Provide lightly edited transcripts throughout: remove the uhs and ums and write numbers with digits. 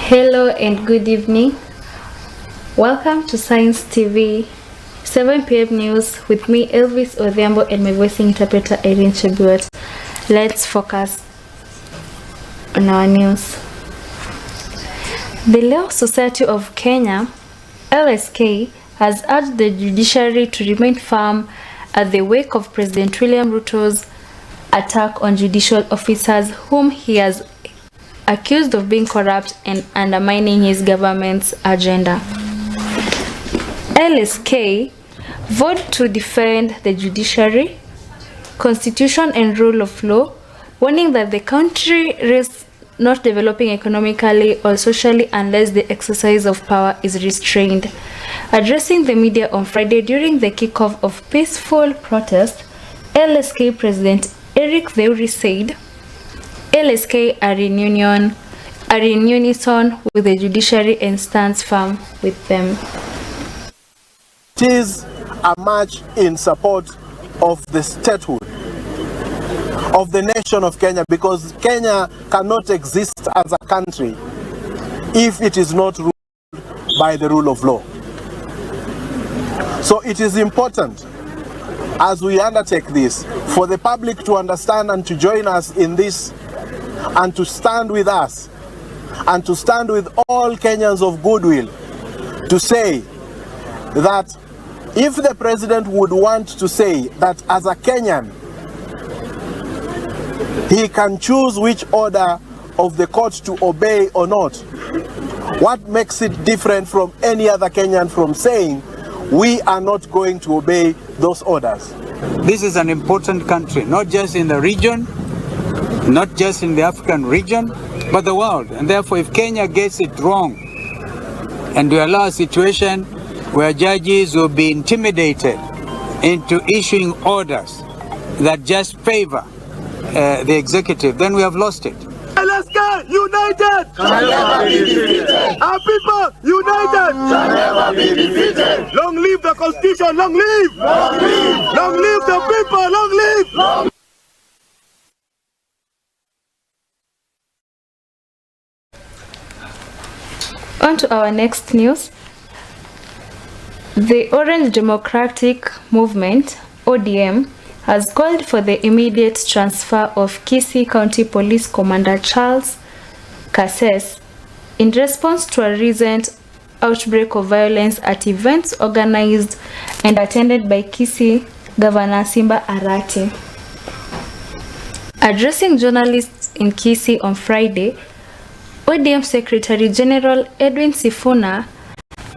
Hello and good evening. Welcome to Science TV 7 p.m. news with me Elvis Odhiambo and my voice interpreter Irene Chebuet. Let's focus on our news. The Law Society of Kenya, LSK, has urged the judiciary to remain firm at the wake of President William Ruto's attack on judicial officers whom he has accused of being corrupt and undermining his government's agenda. LSK vowed to defend the judiciary, constitution and rule of law, warning that the country risks not developing economically or socially unless the exercise of power is restrained. Addressing the media on Friday during the kickoff of peaceful protest, LSK President Eric Theuri said, LSK are in unison with the judiciary and stands firm with them. It is a march in support of the statehood of the nation of Kenya, because Kenya cannot exist as a country if it is not ruled by the rule of law. So it is important, as we undertake this, for the public to understand and to join us in this, and to stand with us, and to stand with all Kenyans of goodwill, to say that if the president would want to say that as a Kenyan, he can choose which order of the court to obey or not, what makes it different from any other Kenyan from saying we are not going to obey those orders? This is an important country, not just in the region, not just in the African region, but the world. And therefore, if Kenya gets it wrong and we allow a situation where judges will be intimidated into issuing orders that just favor the executive, then we have lost it. Let's go united! Shall never be defeated! Our people united! Shall never be defeated! Long live the Constitution! Long live! Long live! Long live the people! Long live! Long On to our next news. The Orange Democratic Movement, ODM, has called for the immediate transfer of Kisii County Police Commander Charles Kasese in response to a recent outbreak of violence at events organized and attended by Kisii Governor Simba Arati. Addressing journalists in Kisii on Friday, ODM Secretary General Edwin Sifuna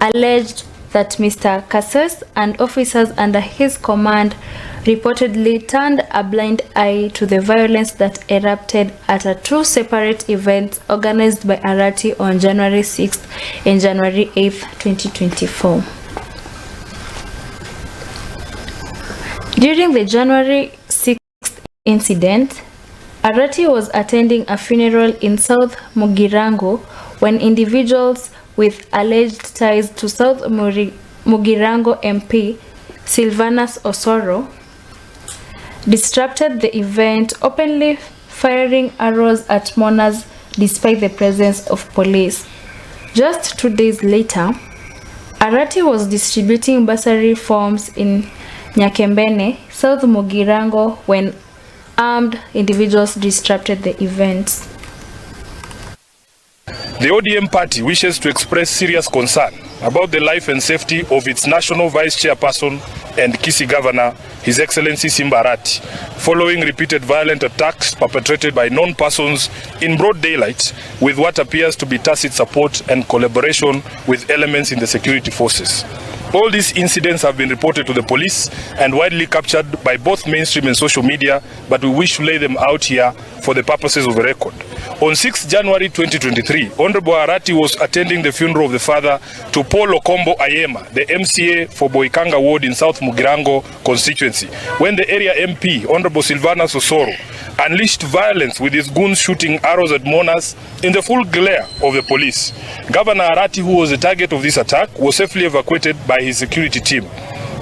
alleged that Mr. Kasese and officers under his command reportedly turned a blind eye to the violence that erupted at two separate events organized by Arati on January 6th and January 8th, 2024. During the January 6th incident, Arati was attending a funeral in South Mugirango when individuals with alleged ties to South Mugirango MP Sylvanus Osoro disrupted the event, openly firing arrows at mourners despite the presence of police. Just 2 days later, Arati was distributing bursary forms in Nyakembene, South Mugirango, when armed individuals disrupted the events. The ODM party wishes to express serious concern about the life and safety of its national vice chairperson and Kisii governor, His Excellency Simba Arati, following repeated violent attacks perpetrated by known persons in broad daylight with what appears to be tacit support and collaboration with elements in the security forces. All these incidents have been reported to the police and widely captured by both mainstream and social media, but we wish to lay them out here for the purposes of a record. On 6 January 2023, Honorable Arati was attending the funeral of the father to Paul Okombo Ayema, the MCA for Boikanga Ward in South Mugirango constituency, when the area MP, Honorable Sylvanus Osoro, unleashed violence with his goons shooting arrows at mourners in the full glare of the police. Governor Arati, who was the target of this attack, was safely evacuated by his security team.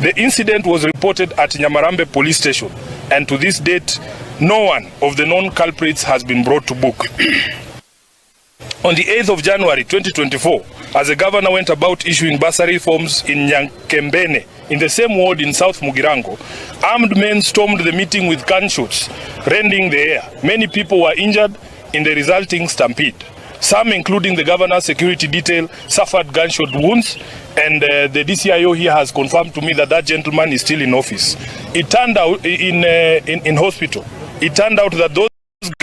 The incident was reported at Nyamarambe police station, and to this date, no one of the known culprits has been brought to book. On the 8th of January 2024, as the governor went about issuing bursary forms in Nyankembene, in the same ward in South Mugirango, armed men stormed the meeting with gunshots, rending the air. Many people were injured in the resulting stampede. Some, including the governor's security detail, suffered gunshot wounds, and the DCIO here has confirmed to me that that gentleman is still in office. It turned out in hospital. It turned out that those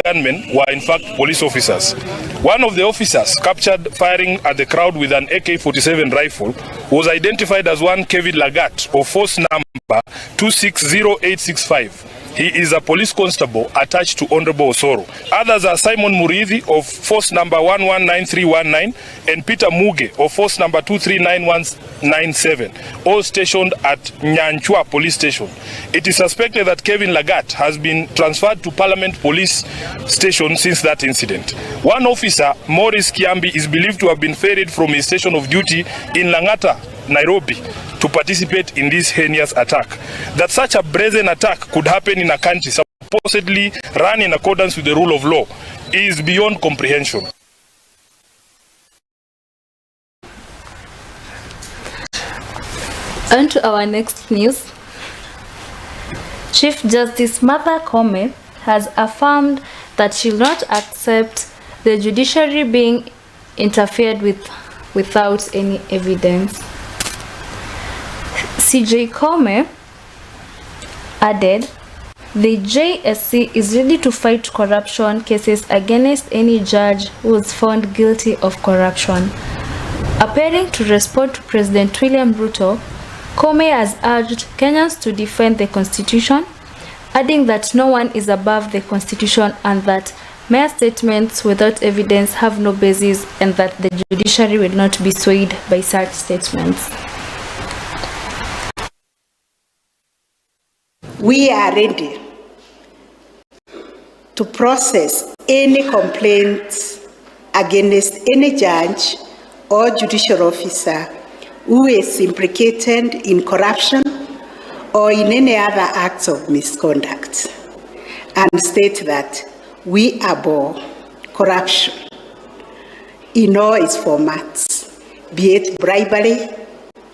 gunmen were in fact police officers. One of the officers captured firing at the crowd with an AK-47 rifle was identified as one Kevin Lagat of force number 260865. He is a police constable attached to Honorable Osoro. Others are Simon Murithi of force number 119319 and Peter Muge of force number 239197, all stationed at Nyanchua police station. It is suspected that Kevin Lagat has been transferred to Parliament police station since that incident. One officer, Morris Kiambi, is believed to have been ferried from his station of duty in Langata, Nairobi, to participate in this heinous attack. That such a brazen attack could happen in a country supposedly run in accordance with the rule of law is beyond comprehension. On to our next news. Chief Justice Martha Koome has affirmed that she will not accept the judiciary being interfered with without any evidence. CJ Koome added, the JSC is ready to fight corruption cases against any judge who is found guilty of corruption. Appearing to respond to President William Ruto, Koome has urged Kenyans to defend the Constitution, adding that no one is above the Constitution and that mere statements without evidence have no basis and that the judiciary will not be swayed by such statements. We are ready to process any complaints against any judge or judicial officer who is implicated in corruption or in any other acts of misconduct, and state that we abhor corruption in all its formats, be it bribery,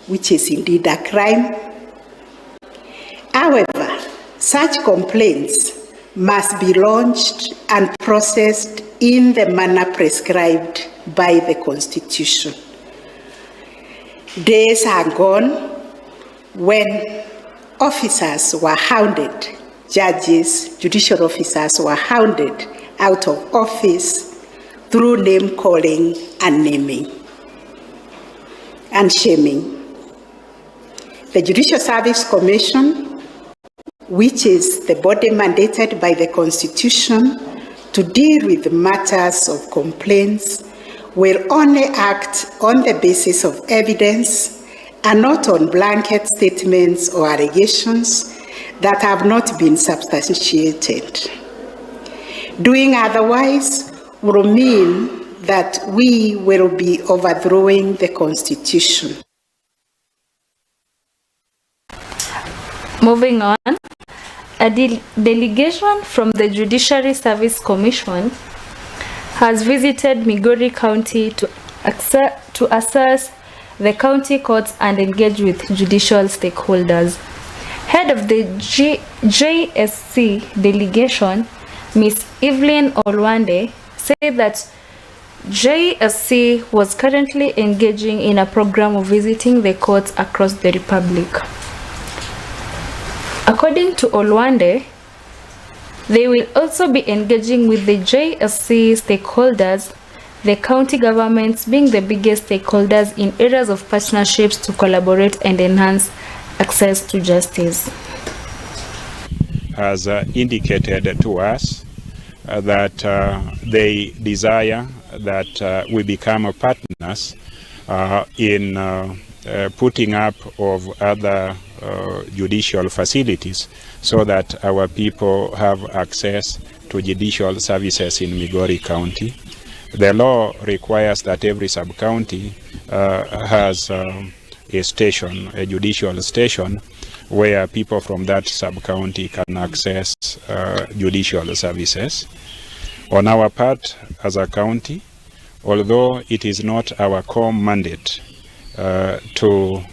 which is indeed a crime. However, such complaints must be launched and processed in the manner prescribed by the Constitution. Days are gone when officers were hounded, judges, judicial officers were hounded out of office through name calling and naming and shaming. The Judicial Service Commission, which is the body mandated by the Constitution to deal with matters of complaints, will only act on the basis of evidence and not on blanket statements or allegations that have not been substantiated. Doing otherwise will mean that we will be overthrowing the Constitution. Moving on, a delegation from the Judiciary Service Commission has visited Migori County to assess the county courts and engage with judicial stakeholders. Head of the JSC delegation, Ms. Evelyn Olwande, said that JSC was currently engaging in a program of visiting the courts across the Republic. According to Olwande, they will also be engaging with the JSC stakeholders, the county governments being the biggest stakeholders in areas of partnerships to collaborate and enhance access to justice. Has indicated to us that they desire that we become partners in putting up of other judicial facilities so that our people have access to judicial services in Migori County. The law requires that every sub-county has a station, a judicial station, where people from that sub-county can access judicial services. On our part, as a county, although it is not our core mandate to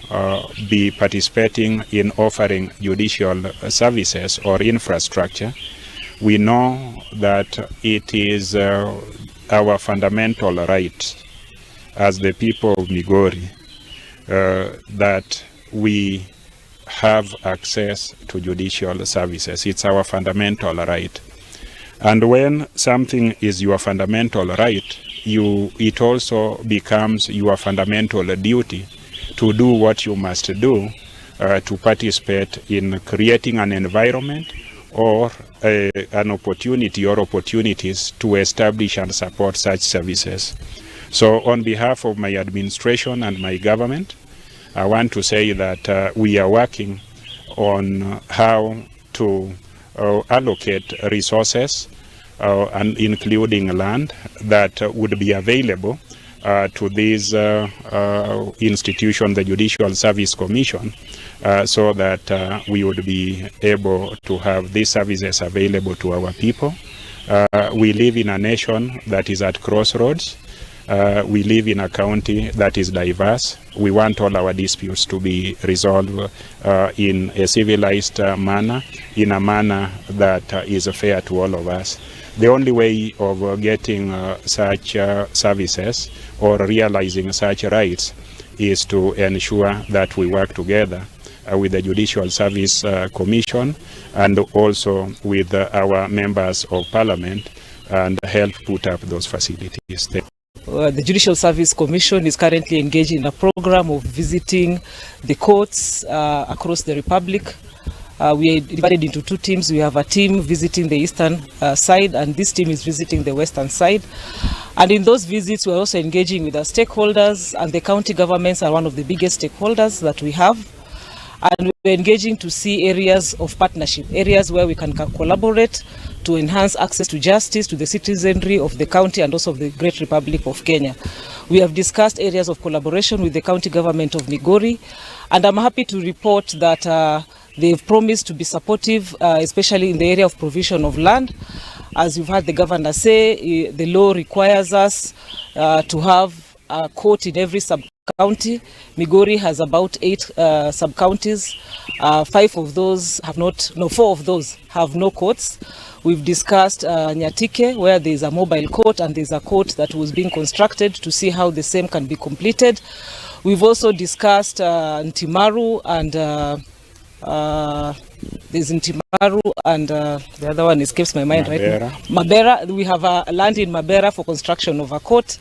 be participating in offering judicial services or infrastructure, we know that it is our fundamental right as the people of Migori that we have access to judicial services. It's our fundamental right. And when something is your fundamental right, it also becomes your fundamental duty to do what you must do to participate in creating an environment or an opportunity or opportunities to establish and support such services. So on behalf of my administration and my government, I want to say that we are working on how to allocate resources and including land that would be available to this institution, the Judicial Service Commission, so that we would be able to have these services available to our people. We live in a nation that is at crossroads. We live in a county that is diverse. We want all our disputes to be resolved in a civilized manner, in a manner that is fair to all of us. The only way of getting such services or realizing such rights is to ensure that we work together with the Judicial Service Commission and also with our members of Parliament and help put up those facilities. The Judicial Service Commission is currently engaged in a program of visiting the courts across the Republic. We are divided into two teams. We have a team visiting the eastern side, and this team is visiting the western side. And in those visits, we are also engaging with our stakeholders, and the county governments are one of the biggest stakeholders that we have. And we're engaging to see areas of partnership, areas where we can collaborate to enhance access to justice to the citizenry of the county and also of the Great Republic of Kenya. We have discussed areas of collaboration with the county government of Migori, and I'm happy to report that they've promised to be supportive, especially in the area of provision of land. As you've heard the governor say, the law requires us to have a court in every sub-county. Migori has about 8 sub-counties. 4 of those have no courts. We've discussed Nyatike, where there's a mobile court, and there's a court that was being constructed to see how the same can be completed. We've also discussed Ntimaru and there's Ntimaru and the other one escapes my mind right now. Mabera. We have a land in Mabera for construction of a court.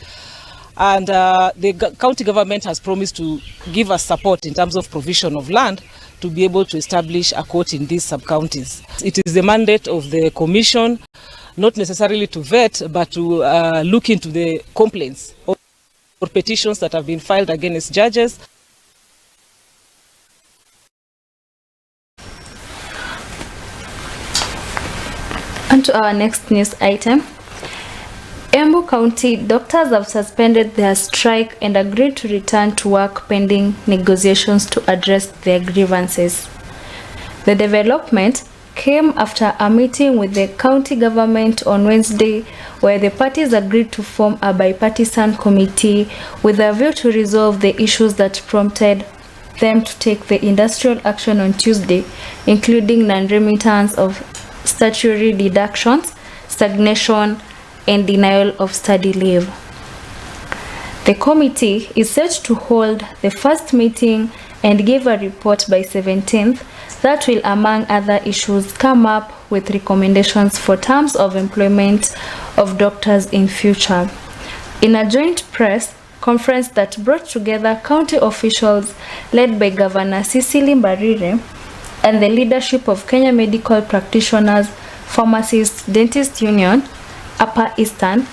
And the county government has promised to give us support in terms of provision of land to be able to establish a court in these sub-counties. It is the mandate of the commission, not necessarily to vet, but to look into the complaints or petitions that have been filed against judges. On to our next news item. Embu County doctors have suspended their strike and agreed to return to work pending negotiations to address their grievances. The development came after a meeting with the county government on Wednesday, where the parties agreed to form a bipartisan committee with a view to resolve the issues that prompted them to take the industrial action on Tuesday, including non-remittance of statutory deductions, stagnation, and denial of study leave. The committee is set to hold the first meeting and give a report by 17th that will, among other issues, come up with recommendations for terms of employment of doctors in future. In a joint press conference that brought together county officials led by Governor Cecily Mbarire and the leadership of Kenya Medical Practitioners, Pharmacists, Dentist Union, Upper Eastern,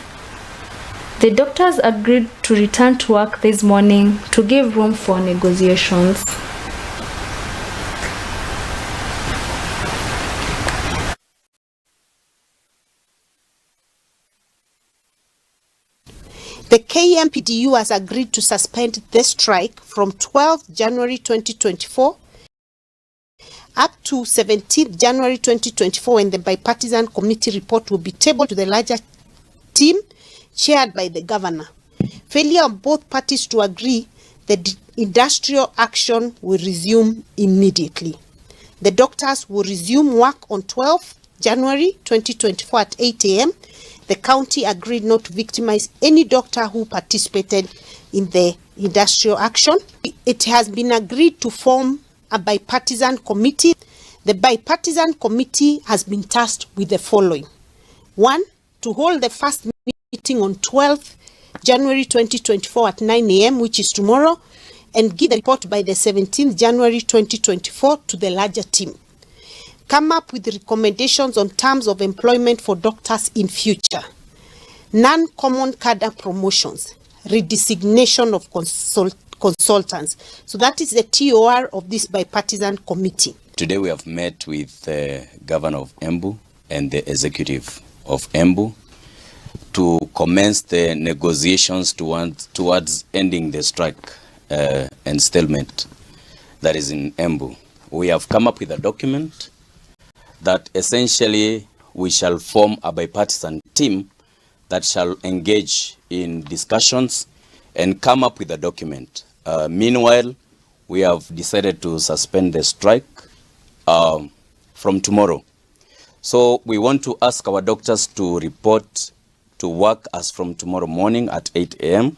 the doctors agreed to return to work this morning to give room for negotiations. The KMPDU has agreed to suspend the strike from 12 January 2024 up to 17th January 2024, when the bipartisan committee report will be tabled to the larger team chaired by the governor. Failure of both parties to agree, the industrial action will resume immediately. The doctors will resume work on 12th January 2024 at 8 a.m. The county agreed not to victimize any doctor who participated in the industrial action. It has been agreed to form a bipartisan committee. The bipartisan committee has been tasked with the following. 1. To hold the first meeting on 12th January 2024 at 9 a.m., which is tomorrow, and give the report by the 17th January 2024 to the larger team. Come up with recommendations on terms of employment for doctors in future. Non-common cadre promotions, redesignation of consultants. So that is the TOR of this bipartisan committee. Today we have met with the Governor of Embu and the Executive of Embu to commence the negotiations towards ending the strike and stalemate that is in Embu. We have come up with a document that essentially we shall form a bipartisan team that shall engage in discussions and come up with a document. Meanwhile, we have decided to suspend the strike from tomorrow. So we want to ask our doctors to report to work as from tomorrow morning at 8 a.m.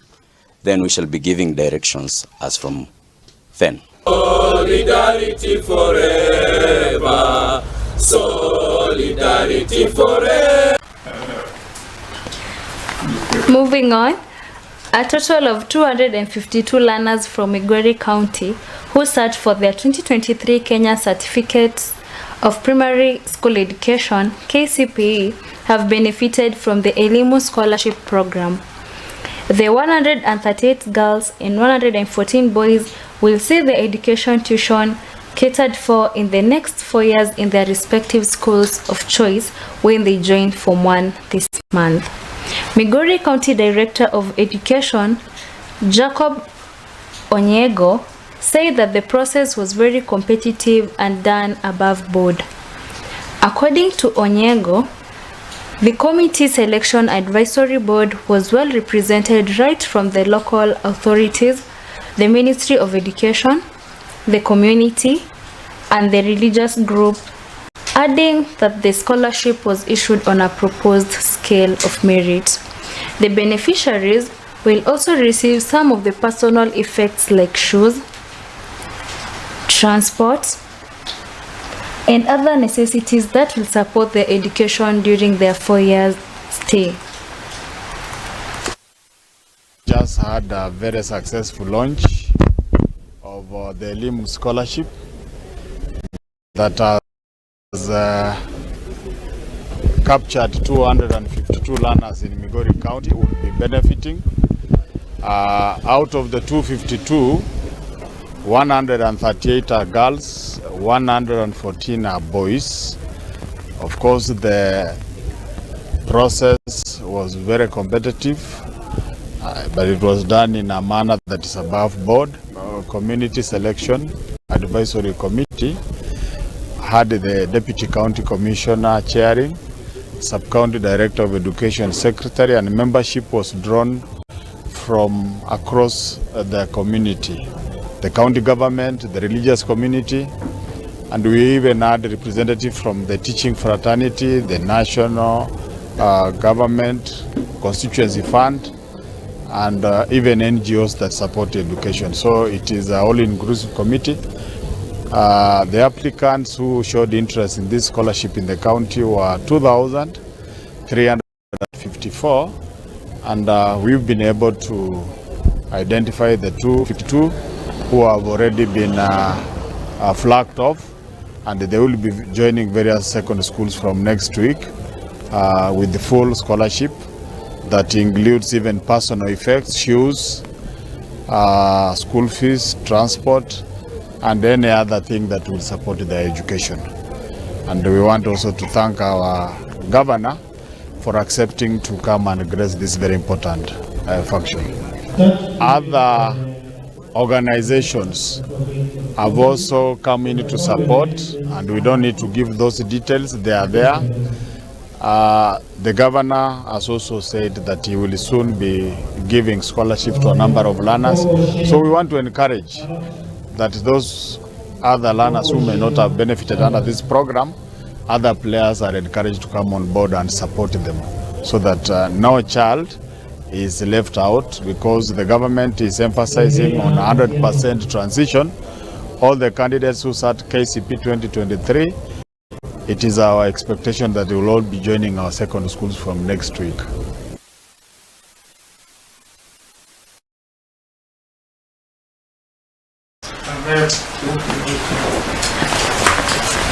Then we shall be giving directions as from then. Solidarity forever. Solidarity forever. Moving on, a total of 252 learners from Migori County who sat for their 2023 Kenya Certificates of Primary School Education (KCPE) have benefited from the Elimu Scholarship Program. The 138 girls and 114 boys will see the education tuition catered for in the next 4 years in their respective schools of choice when they join Form 1 this month. Migori County Director of Education, Jacob Onyego, said that the process was very competitive and done above board. According to Onyego, the committee selection advisory board was well represented right from the local authorities, the Ministry of Education, the community, and the religious group, adding that the scholarship was issued on a proposed scale of merit. The beneficiaries will also receive some of the personal effects like shoes, transport, and other necessities that will support their education during their 4 years stay. Just had a very successful launch of the Elimu scholarship that has captured 252 learners in Migori County who will be benefiting. Out of the 252, 138 are girls, 114 are boys. Of course, the process was very competitive, but it was done in a manner that is above board. Community Selection Advisory Committee had the Deputy County Commissioner chairing, Sub-County Director of Education Secretary, and membership was drawn from across the community, the county government, the religious community, and we even had a representative from the teaching fraternity, the national government, constituency fund, and even NGOs that support education. So it is an all-inclusive committee. The applicants who showed interest in this scholarship in the county were 2,354, and we've been able to identify the 252 who have already been flagged off, and they will be joining various secondary schools from next week with the full scholarship that includes even personal effects, shoes, school fees, transport, and any other thing that will support their education. And we want also to thank our governor for accepting to come and grace this very important function. Other organizations have also come in to support, and we don't need to give those details, they are there. The governor has also said that he will soon be giving scholarship to a number of learners. So we want to encourage that those other learners who may not have benefited under this program, other players are encouraged to come on board and support them so that no child is left out, because the government is emphasizing on 100% transition. All the candidates who sat KCP 2023, it is our expectation that they will all be joining our secondary schools from next week.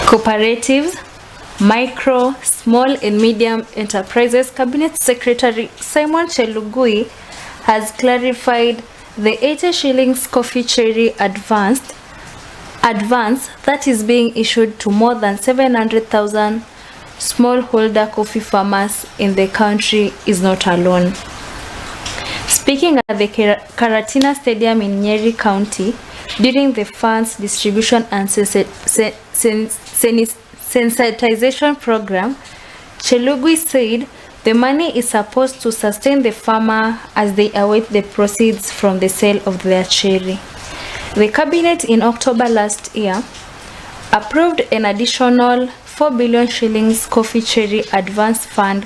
Cooperatives, Micro, Small and Medium Enterprises Cabinet Secretary Simon Chelugui has clarified the 80 shillings coffee cherry advance that is being issued to more than 700,000 smallholder coffee farmers in the country is not alone. Speaking at the Karatina Stadium in Nyeri County during the funds distribution and sensitization program, Chelugui said the money is supposed to sustain the farmer as they await the proceeds from the sale of their cherry. The cabinet in October last year approved an additional 4 billion shillings coffee cherry advance fund,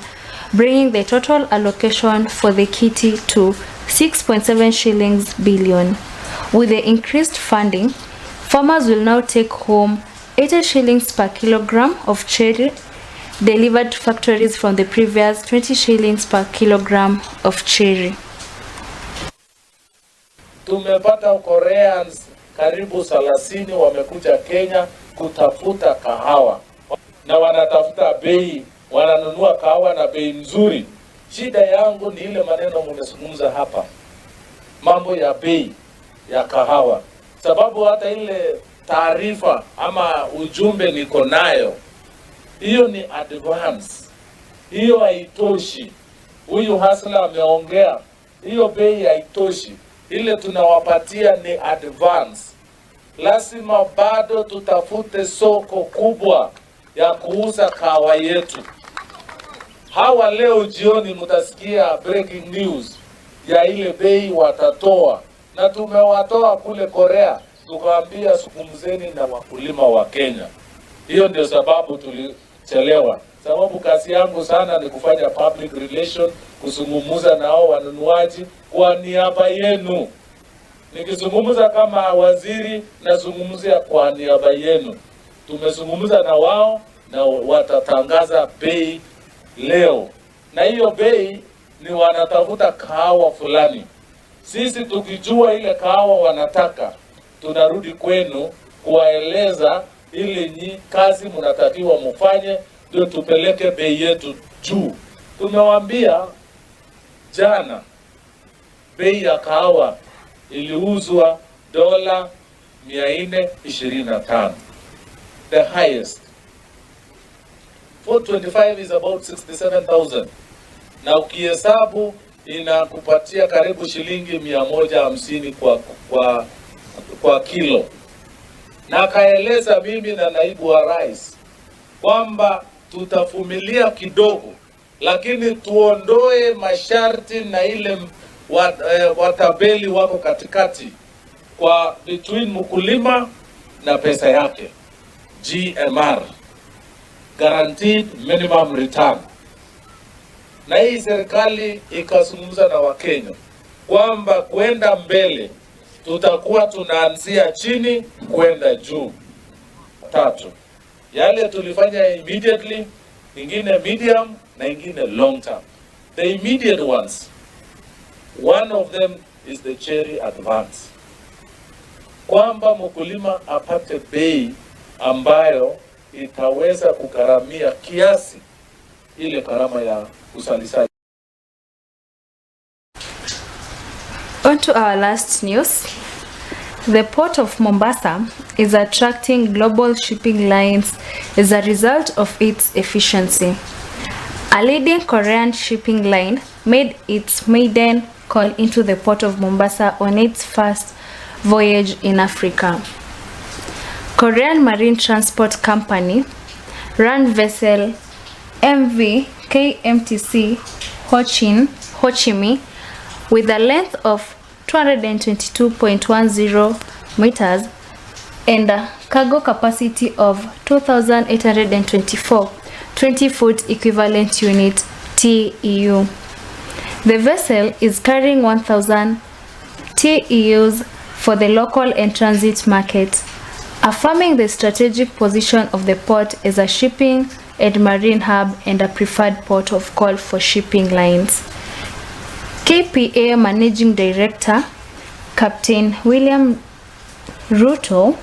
bringing the total allocation for the kitty to 6.7 shillings billion. With the increased funding, farmers will now take home 80 shillings per kilogram of cherry delivered to factories from the previous 20 shillings per kilogram of cherry. Tumepata Koreans karibu 30 wamekuja Kenya kutafuta kahawa na wanatafuta bei, wananunua kahawa na bei nzuri. Shida yangu ni ile maneno mmezungumza hapa, mambo ya bei ya kahawa, sababu hata ile taarifa ama ujumbe niko nayo, hiyo ni advance, hiyo haitoshi. Huyu hasla ameongea, hiyo bei haitoshi, ile tunawapatia ni advance. Lazima bado tutafute soko kubwa ya kuuza kahawa yetu. Hawa leo jioni mtasikia breaking news ya ile bei watatoa, na tumewatoa kule Korea, tukaambia zungumzeni na wakulima wa Kenya. Hiyo ndio sababu tulichelewa, sababu kazi yangu sana ni kufanya public relation, kuzungumza na hao wanunuaji kwa niaba yenu. Nikizungumza kama waziri, nazungumzia kwa niaba yenu. Tumezungumza na wao na watatangaza bei leo, na hiyo bei ni wanatafuta kahawa fulani. Sisi tukijua ile kahawa wanataka, tunarudi kwenu kuwaeleza ili kazi mnatakiwa mfanye, ndio tupeleke bei yetu juu. Tumewaambia jana bei ya kahawa iliuzwa $425, the highest. 425 is about 67,000, na ukihesabu inakupatia karibu shilingi 150 kwa kilo. Na kaeleza mimi na naibu wa rais kwamba tutavumilia kidogo, lakini tuondoe masharti na ile watabeli wako katikati kwa between mkulima na pesa yake, GMR, guaranteed minimum return. Na hii serikali ikazungumza na Wakenya kwamba kwenda mbele tutakuwa tunaanzia chini kwenda juu. 3, yale tulifanya immediately, ingine medium na ingine long term. The immediate ones, one of them is the cherry advance, kwamba mkulima apate bei ambayo itaweza kukaramia kiasi ile karama ya usalishaji. On to our last news. The Port of Mombasa is attracting global shipping lines as a result of its efficiency. A leading Korean shipping line made its maiden call into the Port of Mombasa on its first voyage in Africa. Korean Marine Transport Company ran vessel MV KMTC Ho Chi Minh with a length of 222.10 meters and a cargo capacity of 2,824 20-foot equivalent unit TEU. The vessel is carrying 1,000 TEUs for the local and transit market, affirming the strategic position of the port as a shipping and marine hub and a preferred port of call for shipping lines. KPA Managing Director Captain William Ruto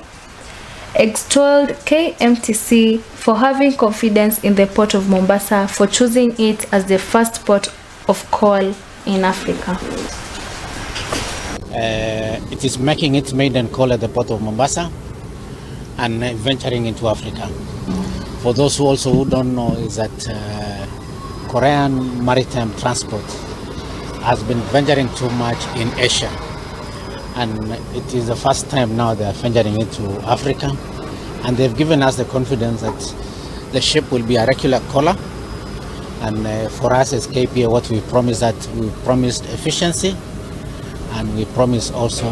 extolled KMTC for having confidence in the port of Mombasa for choosing it as the first port of call in Africa. It is making its maiden call at the port of Mombasa and venturing into Africa. For those who also don't know, is that Korean maritime transport has been venturing too much in Asia, and it is the first time now they are venturing into Africa, and they've given us the confidence that the ship will be a regular caller. And for us as KPA, what we promised, that we promised efficiency, and we promise also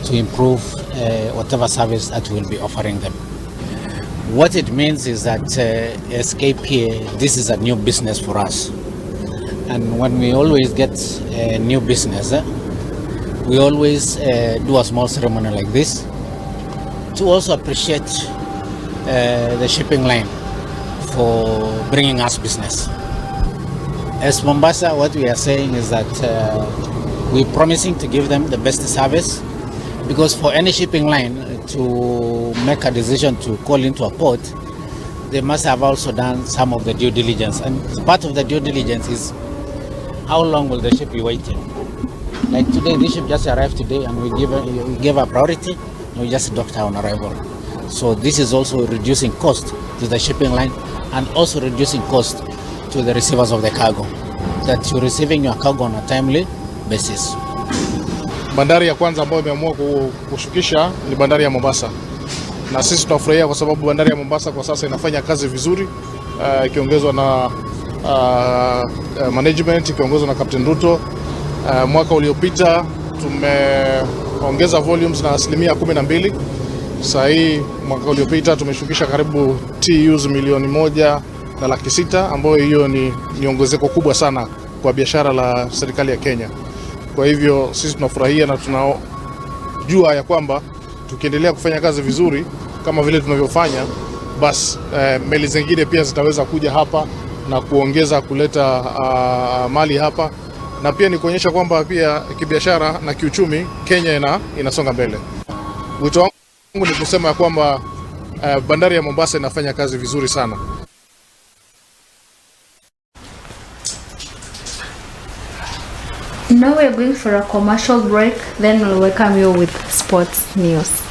to improve whatever service that we'll be offering them. What it means is that as KPA, this is a new business for us. And when we always get a new business, we always do a small ceremony like this to also appreciate the shipping line for bringing us business. As Mombasa, what we are saying is that we're promising to give them the best service, because for any shipping line to make a decision to call into a port, they must have also done some of the due diligence. And part of the due diligence is how long will the ship be waiting. Like today, this ship just arrived today, and we give a priority, and we just docked on arrival. So this is also reducing cost to the shipping line, and also reducing cost to the receivers of the cargo, that you're receiving your cargo on a timely basis. Bandari ya kwanza ambayo imeamua kushukisha ni bandari ya Mombasa, na sisi tunafurahia kwa sababu bandari ya Mombasa kwa sasa inafanya kazi vizuri, ikiongezwa na management, ikiongezwa na Captain Ruto. Mwaka uliopita tumeongeza volumes na 12%. Sasa hii mwaka uliopita tumeshukisha karibu TEUs 1,600,000, ambayo hiyo ni ongezeko kubwa sana kwa biashara la serikali ya Kenya. Kwa hivyo sisi tunafurahia na tunajua ya kwamba tukiendelea kufanya kazi vizuri kama vile tunavyofanya, basi meli zingine pia zitaweza kuja hapa na kuongeza kuleta mali hapa, na pia ni kuonyesha kwamba pia kibiashara na kiuchumi Kenya inasonga mbele. Wito wangu ni kusema ya kwamba bandari ya Mombasa inafanya kazi vizuri sana. Now we are going for a commercial break, then we'll welcome you with sports news.